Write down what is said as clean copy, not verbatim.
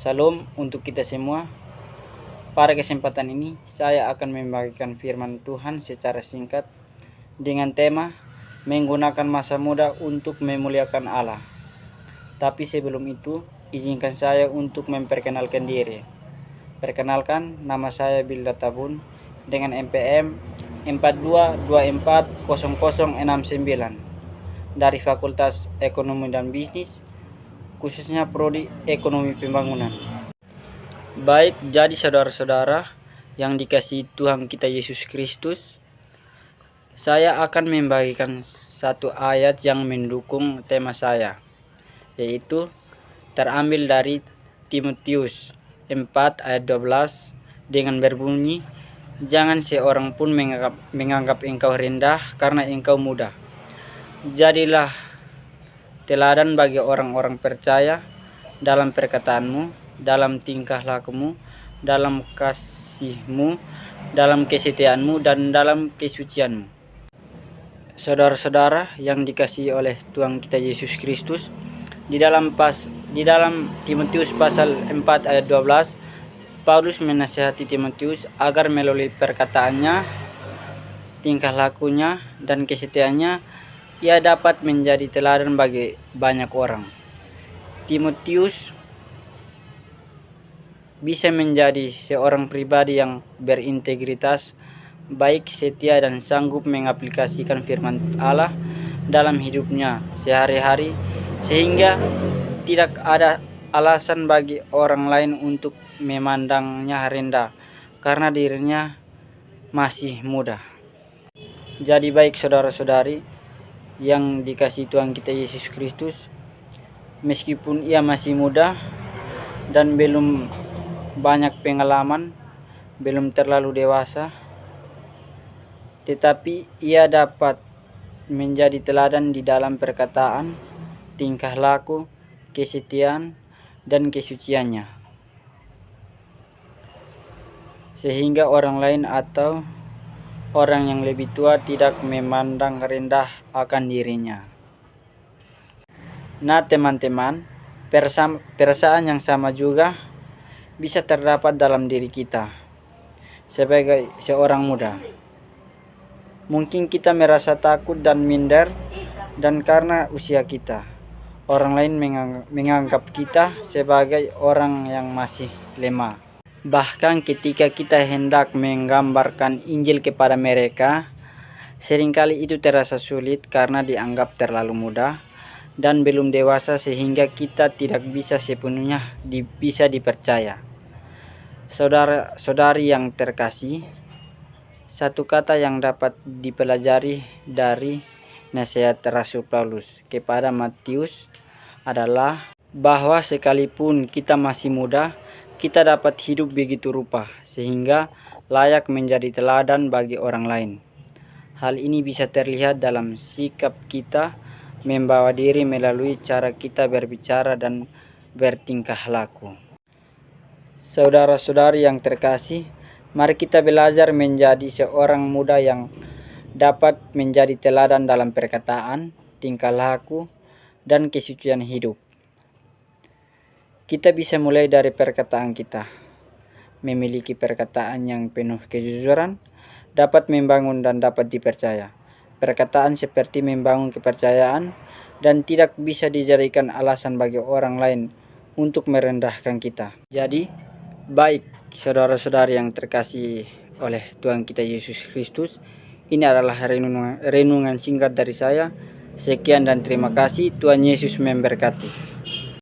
Salam untuk kita semua. Pada kesempatan ini, saya akan membagikan firman Tuhan secara singkat dengan tema menggunakan masa muda untuk memuliakan Allah. Tapi sebelum itu, izinkan saya untuk memperkenalkan diri. Perkenalkan, nama saya Bilda Tabun dengan NPM 42240069 dari Fakultas Ekonomi dan Bisnis, khususnya Prodi Ekonomi Pembangunan. Baik, jadi saudara-saudara yang dikasihi Tuhan kita Yesus Kristus, saya akan membagikan satu ayat yang mendukung tema saya, yaitu terambil dari Timotius 4 ayat 12 dengan berbunyi, "Jangan seorang pun menganggap engkau rendah karena engkau muda. Jadilah teladan bagi orang-orang percaya dalam perkataanmu, dalam tingkah lakumu, dalam kasihmu, dalam kesetiaanmu, dan dalam kesucianmu." Saudara-saudara yang dikasihi oleh Tuhan kita Yesus Kristus, di dalam Timotius pasal 4 ayat 12, Paulus menasihati Timotius agar melalui perkataannya, tingkah lakunya, dan kesetiaannya ia dapat menjadi teladan bagi banyak orang. Timotius bisa menjadi seorang pribadi yang berintegritas, baik, setia, dan sanggup mengaplikasikan firman Allah dalam hidupnya sehari-hari, sehingga tidak ada alasan bagi orang lain untuk memandangnya rendah karena dirinya masih muda. Jadi baik saudara-saudari yang dikasihi Tuhan kita Yesus Kristus, meskipun ia masih muda dan belum banyak pengalaman, belum terlalu dewasa, tetapi ia dapat menjadi teladan di dalam perkataan, tingkah laku, kesetiaan, dan kesuciannya, sehingga orang lain atau orang yang lebih tua tidak memandang rendah akan dirinya. Nah teman-teman, perasaan yang sama juga bisa terdapat dalam diri kita sebagai seorang muda. Mungkin kita merasa takut dan minder, dan karena usia kita, orang lain menganggap kita sebagai orang yang masih lemah. Bahkan ketika kita hendak menggambarkan Injil kepada mereka, seringkali itu terasa sulit karena dianggap terlalu muda dan belum dewasa, sehingga kita tidak bisa sepenuhnya bisa dipercaya. Saudara-saudari yang terkasih, satu kata yang dapat dipelajari dari nasihat Rasul Paulus kepada Matius adalah bahwa sekalipun kita masih muda, kita dapat hidup begitu rupa sehingga layak menjadi teladan bagi orang lain. Hal ini bisa terlihat dalam sikap kita membawa diri melalui cara kita berbicara dan bertingkah laku. Saudara-saudari yang terkasih, mari kita belajar menjadi seorang muda yang dapat menjadi teladan dalam perkataan, tingkah laku, dan kesucian hidup. Kita bisa mulai dari perkataan kita. Memiliki perkataan yang penuh kejujuran dapat membangun dan dapat dipercaya. Perkataan seperti membangun kepercayaan dan tidak bisa dijadikan alasan bagi orang lain untuk merendahkan kita. Jadi, baik saudara-saudari yang terkasih oleh Tuhan kita Yesus Kristus, ini adalah renungan singkat dari saya. Sekian dan terima kasih. Tuhan Yesus memberkati.